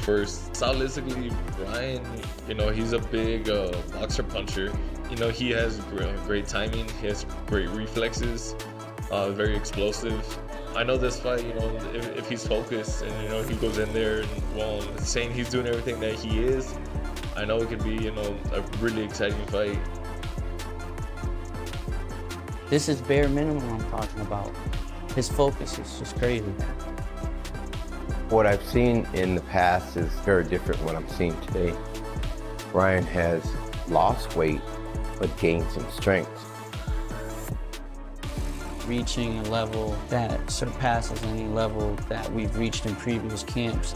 21st. Stylistically, Ryan, you know, he's a big boxer puncher. You know, he has great timing, he has great reflexes, very explosive. I know this fight, you know, if he's focused and, you know, he goes in there and, well, saying he's doing everything that he is, I know it could be, you know, a really exciting fight. This is bare minimum I'm talking about. His focus is just crazy. What I've seen in the past is very different what I'm seeing today. Ryan has lost weight, but gained some strength. Reaching a level that surpasses any level that we've reached in previous camps,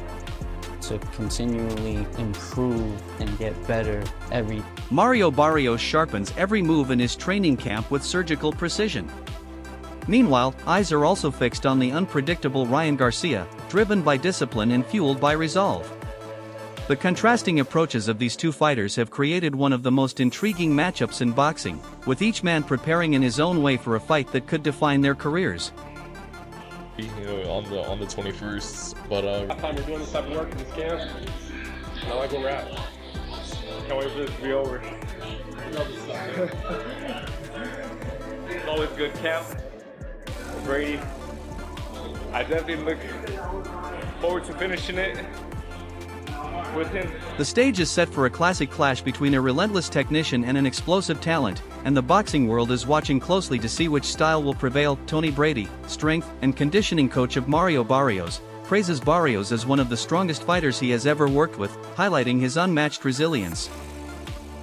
to continually improve and get better every. Mario Barrios sharpens every move in his training camp with surgical precision. Meanwhile, eyes are also fixed on the unpredictable Ryan Garcia, driven by discipline and fueled by resolve. The contrasting approaches of these two fighters have created one of the most intriguing matchups in boxing, with each man preparing in his own way for a fight that could define their careers. You know, on the 21st, but last time you're doing this type of work in this camp, I like where we're at. Can't wait for this to be over. It's always a good camp. Brady, I definitely look forward to finishing it with him. The stage is set for a classic clash between a relentless technician and an explosive talent, and the boxing world is watching closely to see which style will prevail. Tony Brady, strength and conditioning coach of Mario Barrios, praises Barrios as one of the strongest fighters he has ever worked with, highlighting his unmatched resilience.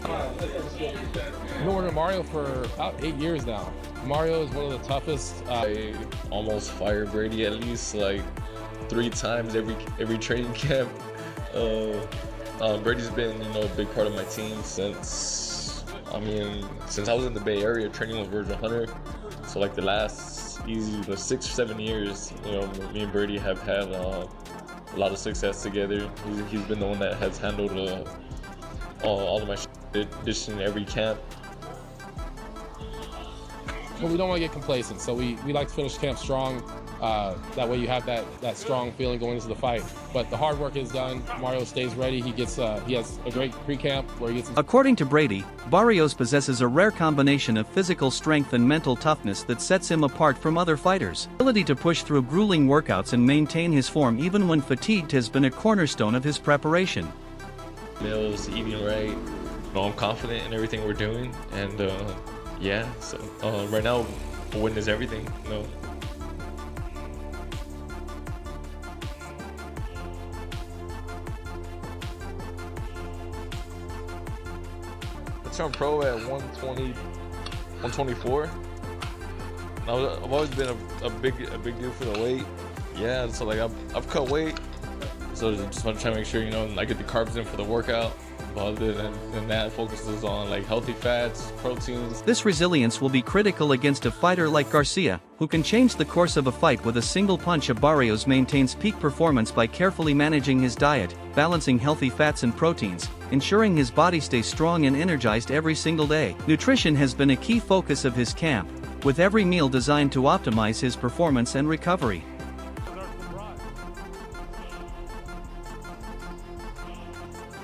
I've been working with Mario for about 8 years now. Mario is one of the toughest. I almost fired Brady at least like 3 times every training camp. Brady's been, you know, a big part of my team since I was in the Bay Area training with Virgil Hunter. So like the last easy 6 or 7 years, you know, me and Brady have had a lot of success together. He's been the one that has handled all of my dishing in every camp. But we don't want to get complacent, so we like to finish camp strong. That way you have that strong feeling going into the fight. But the hard work is done. Mario stays ready. He has a great pre-camp where he gets. According to Brady, Barrios possesses a rare combination of physical strength and mental toughness that sets him apart from other fighters. His ability to push through grueling workouts and maintain his form even when fatigued has been a cornerstone of his preparation. Meals, eating right. You know, I'm confident in everything we're doing, and yeah. So right now, a win is everything. You know. I turned pro at 120, 124. I've always been a big deal for the weight. Yeah, so like I've cut weight. So just want to try to make sure, you know, I get the carbs in for the workout. But other than that, focuses on like healthy fats, proteins. This resilience will be critical against a fighter like Garcia, who can change the course of a fight with a single punch. Barrios maintains peak performance by carefully managing his diet, balancing healthy fats and proteins, ensuring his body stays strong and energized every single day. Nutrition has been a key focus of his camp, with every meal designed to optimize his performance and recovery.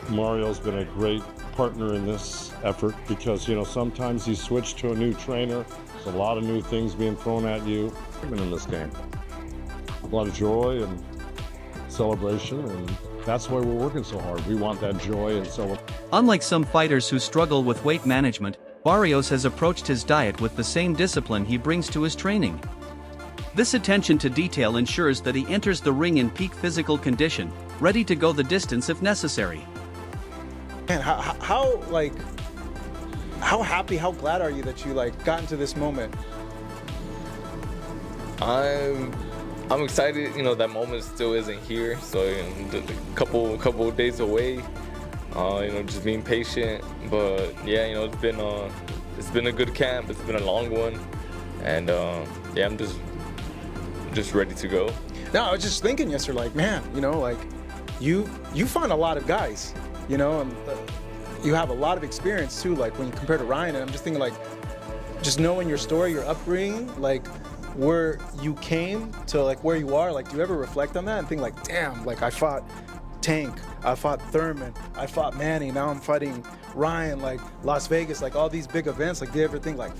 Mario's been a great partner in this effort because, you know, sometimes you switch to a new trainer. There's a lot of new things being thrown at you in this game. A lot of joy and celebration, and that's why we're working so hard. We want that joy and celebration. Unlike some fighters who struggle with weight management, Barrios has approached his diet with the same discipline he brings to his training. This attention to detail ensures that he enters the ring in peak physical condition, ready to go the distance if necessary. Man, how happy, how glad are you that you got into this moment? I'm excited. You know, that moment still isn't here, so you know, a couple of days away. You know, just being patient. But yeah, you know, it's been a good camp. It's been a long one, and yeah, I'm just ready to go. No, I was just thinking yesterday, man, you know, you find a lot of guys. You know, and you have a lot of experience too, when you compare to Ryan, and I'm just thinking just knowing your story, your upbringing, where you came to where you are, do you ever reflect on that and think damn, I fought Tank, I fought Thurman, I fought Manny, now I'm fighting Ryan, like Las Vegas, like all these big events. Like, do you ever think like,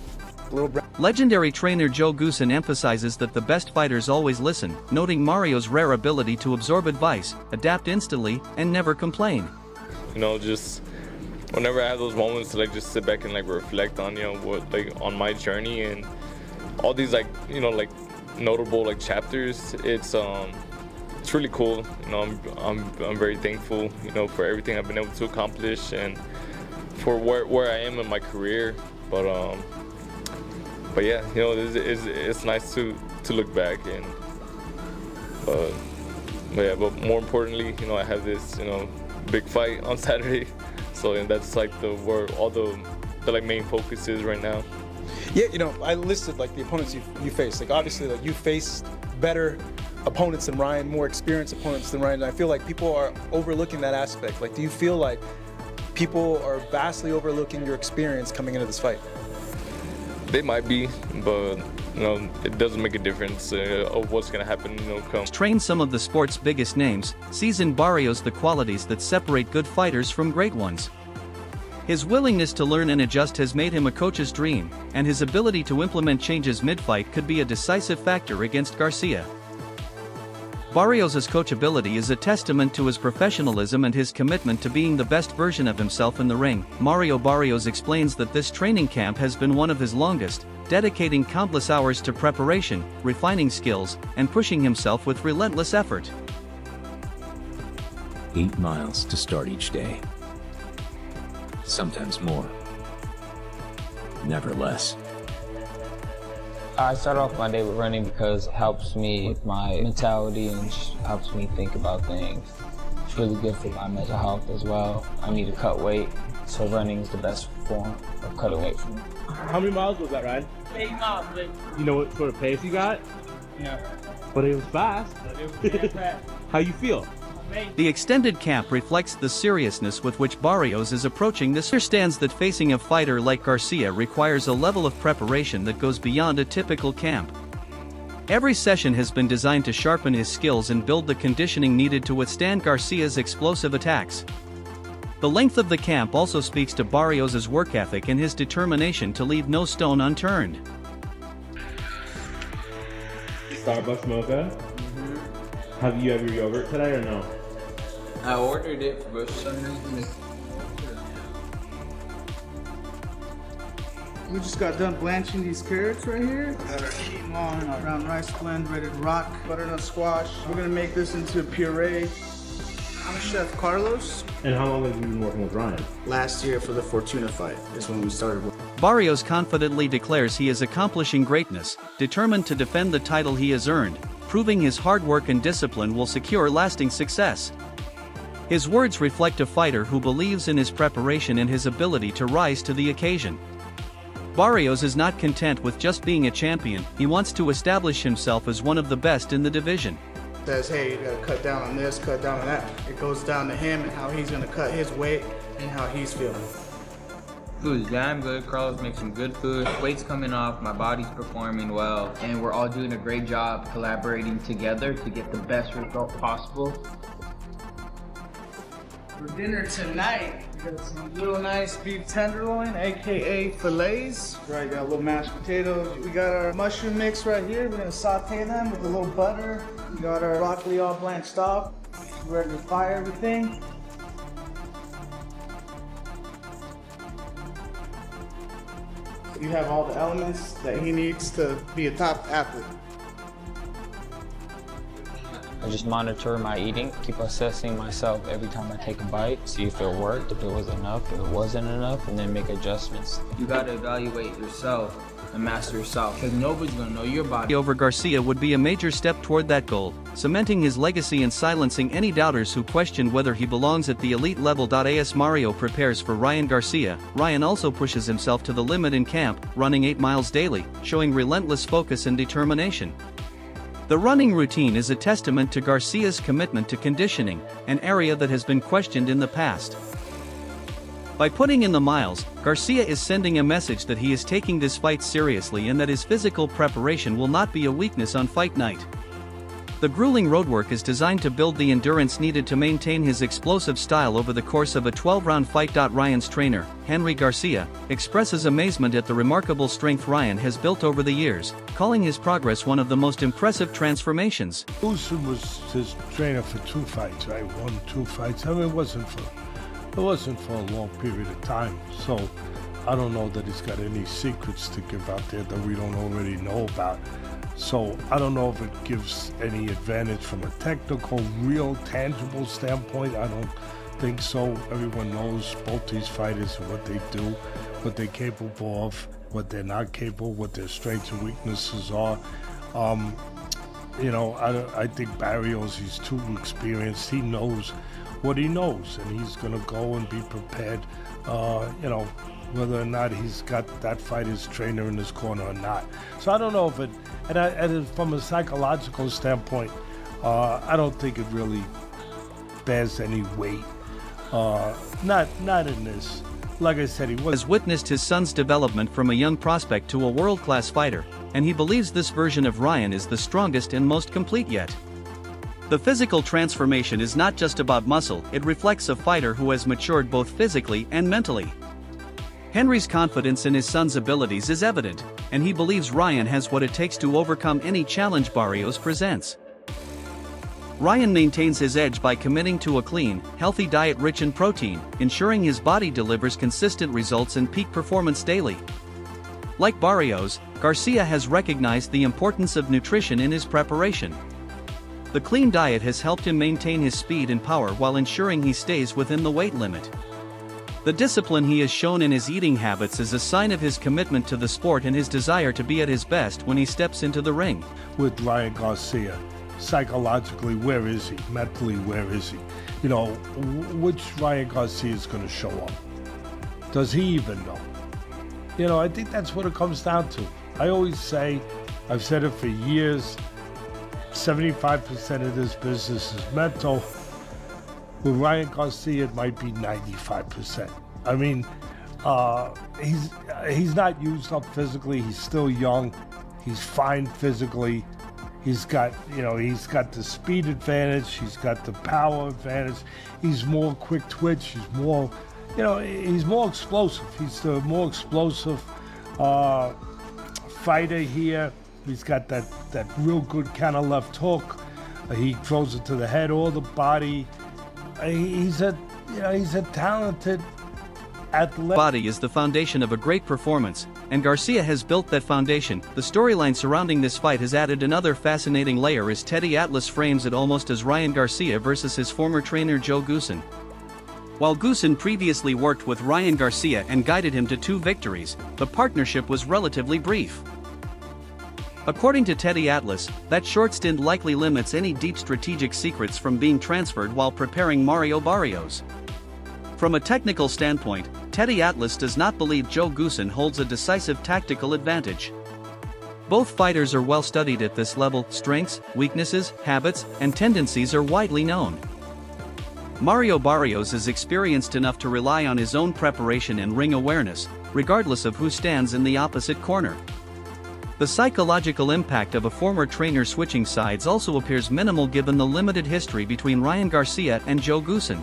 little bro? Legendary trainer Joe Goosen emphasizes that the best fighters always listen, noting Mario's rare ability to absorb advice, adapt instantly, and never complain. You know, just whenever I have those moments to like just sit back and like reflect on, you know, what like on my journey and all these like, you know, like notable like chapters, it's really cool. You know, I'm very thankful, you know, for everything I've been able to accomplish and for where I am in my career. But yeah, you know, it's nice to look back and but more importantly, you know, I have this, you know, big fight on Saturday, so and that's like where all the like main focus is right now. Yeah, you know, I listed like the opponents you faced. Like obviously, like you faced better opponents than Ryan, more experienced opponents than Ryan. And I feel like people are overlooking that aspect. Like, do you feel like people are vastly overlooking your experience coming into this fight? They might be, but you know, it doesn't make a difference of what's gonna happen. You know, come. Train some of the sport's biggest names, sees in Barrios the qualities that separate good fighters from great ones. His willingness to learn and adjust has made him a coach's dream, and his ability to implement changes mid-fight could be a decisive factor against Garcia. Barrios' coachability is a testament to his professionalism and his commitment to being the best version of himself in the ring. Mario Barrios explains that this training camp has been one of his longest, dedicating countless hours to preparation, refining skills, and pushing himself with relentless effort. 8 miles to start each day. Sometimes more. Never less. I start off my day with running because it helps me with my mentality and just helps me think about things. It's really good for my mental health as well. I need to cut weight, so running is the best form of cutting weight for me. How many miles was that ride? 8 miles, but You know what sort of pace you got? yeah, But it was fast. it was fast. How you feel? The extended camp reflects the seriousness with which Barrios is approaching this. He understands that facing a fighter like Garcia requires a level of preparation that goes beyond a typical camp. Every session has been designed to sharpen his skills and build the conditioning needed to withstand Garcia's explosive attacks. The length of the camp also speaks to Barrios' work ethic and his determination to leave no stone unturned. Starbucks mocha? Have you your yogurt today or no? I ordered it, but for some reason We just got done blanching these carrots right here. Got our heat on our brown rice blend ready to rock. Butternut squash. We're gonna make this into a puree. I'm Chef Carlos. And how long have you been working with Ryan? Last year for the Fortuna fight is when we started. Barrios confidently declares he is accomplishing greatness, determined to defend the title he has earned, proving his hard work and discipline will secure lasting success. His words reflect a fighter who believes in his preparation and his ability to rise to the occasion. Barrios is not content with just being a champion, he wants to establish himself as one of the best in the division. Says, hey, you gotta cut down on this, cut down on that. It goes down to him and how he's gonna cut his weight and how he's feeling. food is damn good. Carlos makes some good food. Weight's coming off, my body's performing well, and we're all doing a great job collaborating together to get the best result possible. For dinner tonight, we got some little nice beef tenderloin, aka fillets. Right, got a little mashed potatoes. We got our mushroom mix right here. We're gonna saute them with a little butter. We got our broccoli all blanched off. We're ready to fire everything. You have all the elements that he needs to be a top athlete. I just monitor my eating, keep assessing myself every time I take a bite, see if it worked, if it was enough, if it wasn't enough, and then make adjustments. You gotta evaluate yourself and master yourself, because nobody's gonna know your body. Over Garcia would be a major step toward that goal, cementing his legacy and silencing any doubters who question whether he belongs at the elite level. As Mario prepares for Ryan Garcia, Ryan also pushes himself to the limit in camp, running 8 miles daily, showing relentless focus and determination. The running routine is a testament to Garcia's commitment to conditioning, an area that has been questioned in the past. By putting in the miles, Garcia is sending a message that he is taking this fight seriously and that his physical preparation will not be a weakness on fight night. The grueling roadwork is designed to build the endurance needed to maintain his explosive style over the course of a 12-round fight. Ryan's trainer, Henry Garcia, expresses amazement at the remarkable strength Ryan has built over the years, calling his progress one of the most impressive transformations. Goosen was his trainer for 2 fights, right? 1-2 fights. I mean, it wasn't for a long period of time. So I don't know that he's got any secrets to give out there that we don't already know about. So I don't know if it gives any advantage from a technical, real, tangible standpoint. I don't think so. Everyone knows both these fighters and what they do, what they're capable of, what they're not capable, what their strengths and weaknesses are. I think Barrios, he's too experienced. He knows what he knows, and he's going to go and be prepared, whether or not he's got that fighter's trainer in his corner or not. So I don't know if it, and from a psychological standpoint, I don't think it really bears any weight. Not in this. Like I said, he has witnessed his son's development from a young prospect to a world-class fighter, and he believes this version of Ryan is the strongest and most complete yet. The physical transformation is not just about muscle, it reflects a fighter who has matured both physically and mentally. Henry's confidence in his son's abilities is evident, and he believes Ryan has what it takes to overcome any challenge Barrios presents. Ryan maintains his edge by committing to a clean, healthy diet rich in protein, ensuring his body delivers consistent results and peak performance daily. Like Barrios, Garcia has recognized the importance of nutrition in his preparation. The clean diet has helped him maintain his speed and power while ensuring he stays within the weight limit. The discipline he has shown in his eating habits is a sign of his commitment to the sport and his desire to be at his best when he steps into the ring. With Ryan Garcia, psychologically, where is he? Mentally, where is he? Which Ryan Garcia is going to show up? Does he even know? I think that's what it comes down to. I always say, I've said it for years, 75% of this business is mental. With Ryan Garcia, it might be 95%. I mean, he's not used up physically. He's still young. He's fine physically. He's got the speed advantage. He's got the power advantage. He's more quick twitch. He's more explosive. He's the more explosive fighter here. He's got that real good kind of left hook. He throws it to the head or the body. He's a talented athlete. Body is the foundation of a great performance, and Garcia has built that foundation. The storyline surrounding this fight has added another fascinating layer as Teddy Atlas frames it almost as Ryan Garcia versus his former trainer Joe Goosen. While Goosen previously worked with Ryan Garcia and guided him to 2 victories, the partnership was relatively brief. According to Teddy Atlas, that short stint likely limits any deep strategic secrets from being transferred while preparing Mario Barrios. From a technical standpoint, Teddy Atlas does not believe Joe Goosen holds a decisive tactical advantage. Both fighters are well studied at this level. Strengths, weaknesses, habits, and tendencies are widely known. Mario Barrios is experienced enough to rely on his own preparation and ring awareness, regardless of who stands in the opposite corner. The psychological impact of a former trainer switching sides also appears minimal given the limited history between Ryan Garcia and Joe Goosen.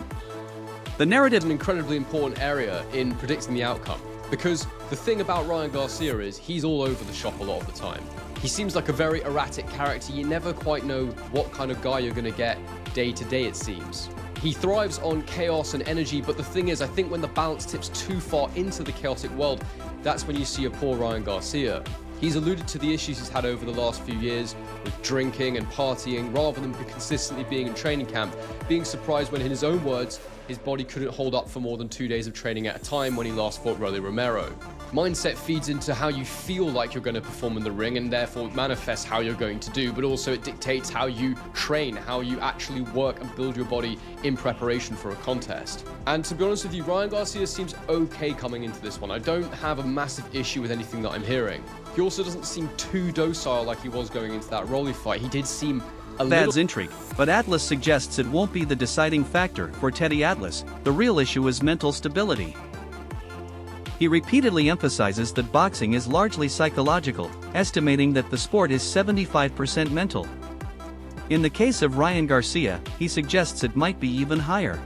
The narrative is an incredibly important area in predicting the outcome, because the thing about Ryan Garcia is he's all over the shop a lot of the time. He seems like a very erratic character. You never quite know what kind of guy you're going to get day to day, it seems. He thrives on chaos and energy, but the thing is, I think when the balance tips too far into the chaotic world, that's when you see a poor Ryan Garcia. He's alluded to the issues he's had over the last few years with drinking and partying, rather than consistently being in training camp, being surprised when, in his own words, his body couldn't hold up for more than 2 days of training at a time when he last fought Rolly Romero. Mindset feeds into how you feel like you're going to perform in the ring, and therefore manifests how you're going to do, but also it dictates how you train, how you actually work and build your body in preparation for a contest. And to be honest with you, Ryan Garcia seems okay coming into this one. I don't have a massive issue with anything that I'm hearing. He also doesn't seem too docile like he was going into that Rolly fight. He did seem adds intrigue, but Atlas suggests it won't be the deciding factor. For Teddy Atlas, the real issue is mental stability. He repeatedly emphasizes that boxing is largely psychological, estimating that the sport is 75% mental. In the case of Ryan Garcia, he suggests it might be even higher.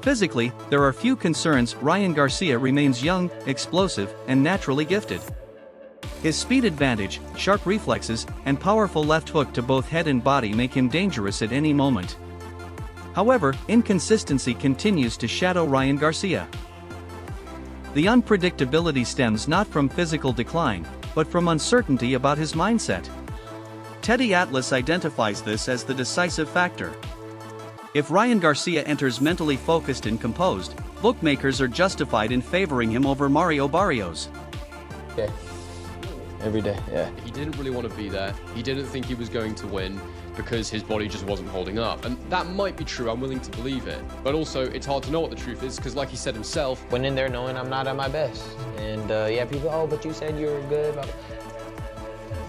Physically, there are few concerns. Ryan Garcia remains young, explosive, and naturally gifted. His speed advantage, sharp reflexes, and powerful left hook to both head and body make him dangerous at any moment. However, inconsistency continues to shadow Ryan Garcia. The unpredictability stems not from physical decline, but from uncertainty about his mindset. Teddy Atlas identifies this as the decisive factor. If Ryan Garcia enters mentally focused and composed, bookmakers are justified in favoring him over Mario Barrios. Yeah. Every day, yeah. He didn't really want to be there. He didn't think he was going to win because his body just wasn't holding up. And that might be true, I'm willing to believe it. But also, it's hard to know what the truth is because like he said himself, Went in there knowing I'm not at my best. And yeah, people, oh, but you said you were good.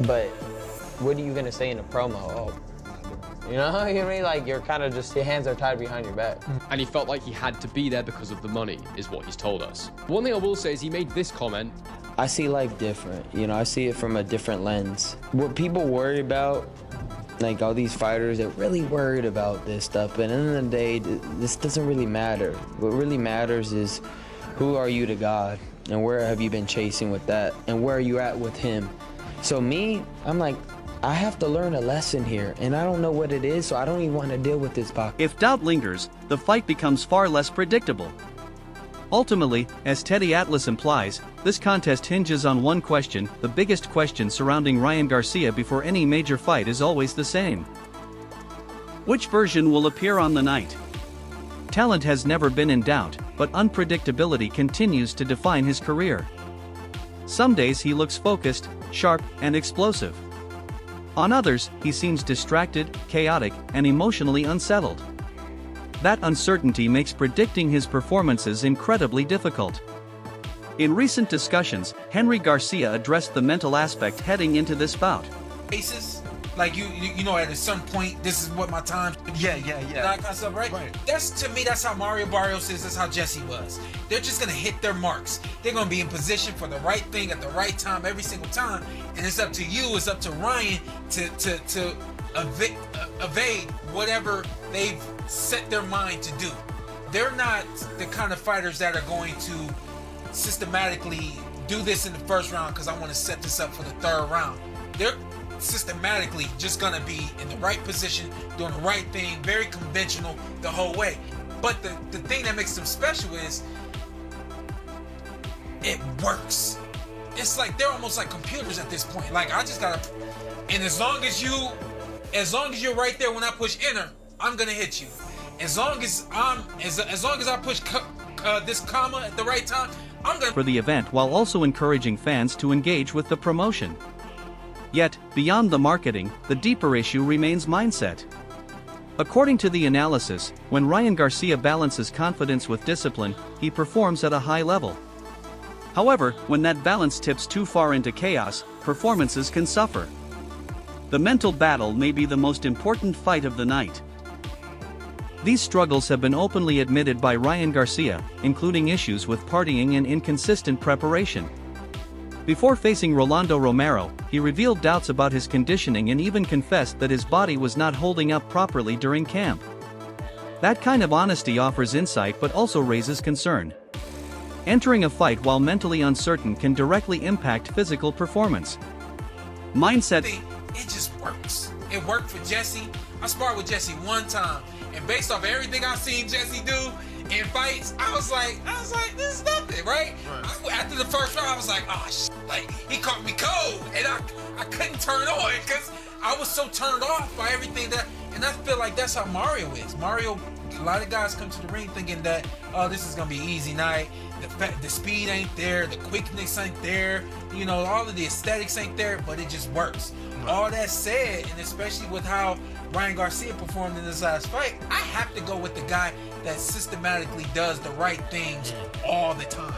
But what are you gonna say in a promo? Oh, you know what I mean? Like, you're kind of just, your hands are tied behind your back. and he felt like he had to be there because of the money, is what he's told us. One thing I will say is he made this comment. I see life different, you know, I see it from a different lens. What people worry about, like all these fighters, they're really worried about this stuff, but at the end of the day, this doesn't really matter. What really matters is who are you to God, and where have you been chasing with that, and where are you at with him? So me, I'm like, I have to learn a lesson here, and I don't know what it is, so I don't even want to deal with this box. If doubt lingers, the fight becomes far less predictable. Ultimately, as Teddy Atlas implies, this contest hinges on one question. The biggest question surrounding Ryan Garcia before any major fight is always the same. Which version will appear on the night? Talent has never been in doubt, but unpredictability continues to define his career. Some days he looks focused, sharp, and explosive. On others, he seems distracted, chaotic, and emotionally unsettled. That uncertainty makes predicting his performances incredibly difficult. In recent discussions, Henry Garcia addressed the mental aspect heading into this bout. Faces, like you know, at a certain point, this is what my time. Yeah. That kind of stuff, right? That's, to me, that's how Mario Barrios is. That's how Jesse was. They're just gonna hit their marks. They're gonna be in position for the right thing at the right time every single time, and it's up to you. It's up to Ryan to evade whatever they've set their mind to do. They're not the kind of fighters that are going to systematically do this in the first round because I want to set this up for the third round. They're systematically just going to be in the right position, doing the right thing, very conventional the whole way. But the thing that makes them special is it works. It's like they're almost like computers at this point. Like, I just gotta, and as long as you're right there when I push enter, I'm gonna hit you. As long as I push this comma at the right time, I'm gonna. For the event, while also encouraging fans to engage with the promotion. Yet, beyond the marketing, the deeper issue remains mindset. According to the analysis, when Ryan Garcia balances confidence with discipline, he performs at a high level. However, when that balance tips too far into chaos, performances can suffer. The mental battle may be the most important fight of the night. These struggles have been openly admitted by Ryan Garcia, including issues with partying and inconsistent preparation. Before facing Rolando Romero, he revealed doubts about his conditioning and even confessed that his body was not holding up properly during camp. That kind of honesty offers insight but also raises concern. Entering a fight while mentally uncertain can directly impact physical performance. Mindset. It just works. It worked for Jesse. I sparred with Jesse one time, and based off everything I've seen Jesse do in fights, I was like, this is nothing, right? After the first round, I was like, oh shit, like he caught me cold, and I couldn't turn on because I was so turned off by everything that, and I feel like that's how Mario is. Mario, a lot of guys come to the ring thinking that, oh, this is gonna be an easy night. The speed ain't there, the quickness ain't there, you know, all of the aesthetics ain't there, but it just works. All that said, and especially with how Ryan Garcia performed in this last fight, I have to go with the guy that systematically does the right things all the time.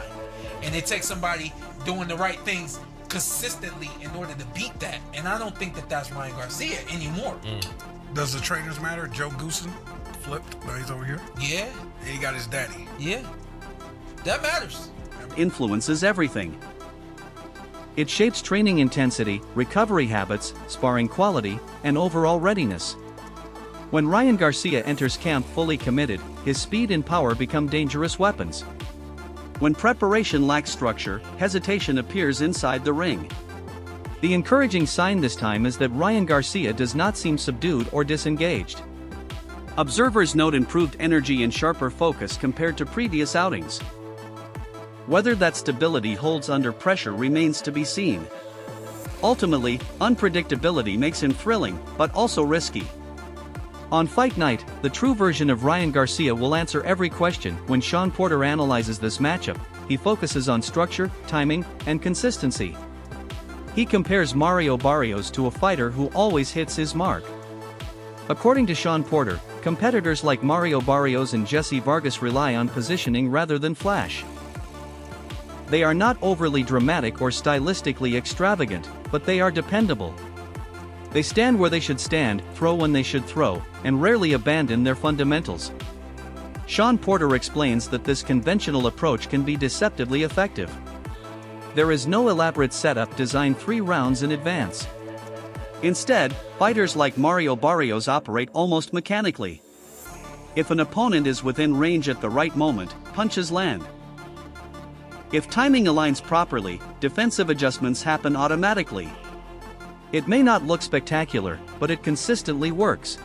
And it takes somebody doing the right things consistently in order to beat that. And I don't think that that's Ryan Garcia anymore. Does the trainers matter? Joe Goosen flipped. Now he's over here. Yeah. And he got his daddy. Yeah. That matters. Influences everything. It shapes training intensity, recovery habits, sparring quality, and overall readiness. When Ryan Garcia enters camp fully committed, his speed and power become dangerous weapons. When preparation lacks structure, hesitation appears inside the ring. The encouraging sign this time is that Ryan Garcia does not seem subdued or disengaged. Observers note improved energy and sharper focus compared to previous outings. Whether that stability holds under pressure remains to be seen. Ultimately, unpredictability makes him thrilling, but also risky. On fight night, the true version of Ryan Garcia will answer every question. When Sean Porter analyzes this matchup, he focuses on structure, timing, and consistency. He compares Mario Barrios to a fighter who always hits his mark. According to Sean Porter, competitors like Mario Barrios and Jesse Vargas rely on positioning rather than flash. They are not overly dramatic or stylistically extravagant, but they are dependable. They stand where they should stand, throw when they should throw, and rarely abandon their fundamentals. Sean Porter explains that this conventional approach can be deceptively effective. There is no elaborate setup designed 3 rounds in advance. Instead, fighters like Mario Barrios operate almost mechanically. If an opponent is within range at the right moment, punches land. If timing aligns properly, defensive adjustments happen automatically. It may not look spectacular, but it consistently works.